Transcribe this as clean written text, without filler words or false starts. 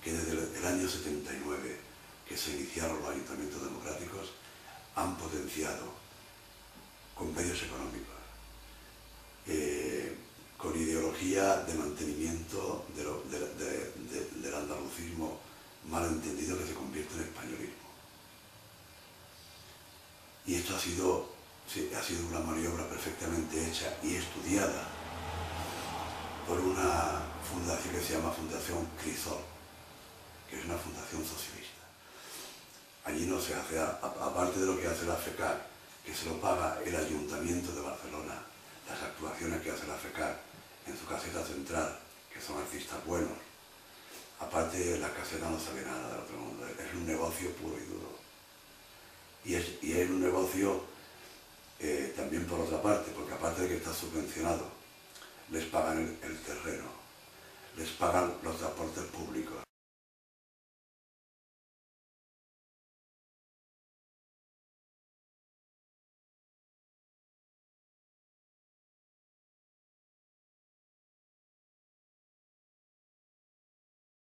que desde el año 79, que se iniciaron los ayuntamientos democráticos, han potenciado con medios económicos, con ideología de mantenimiento del andalucismo mal entendido que se convierte en españolismo. Y esto ha sido una maniobra perfectamente hecha y estudiada por una fundación que se llama Fundación Crisol, que es una fundación socialista. Allí no se hace, aparte de lo que hace la FECAC, que se lo paga el Ayuntamiento de Barcelona, las actuaciones que hace la FECAC en su caseta central, que son artistas buenos, aparte la caseta no sabe nada del otro mundo, es un negocio puro y duro. Y es un negocio también por otra parte, porque aparte de que está subvencionado, les pagan el terreno, les pagan los transportes públicos,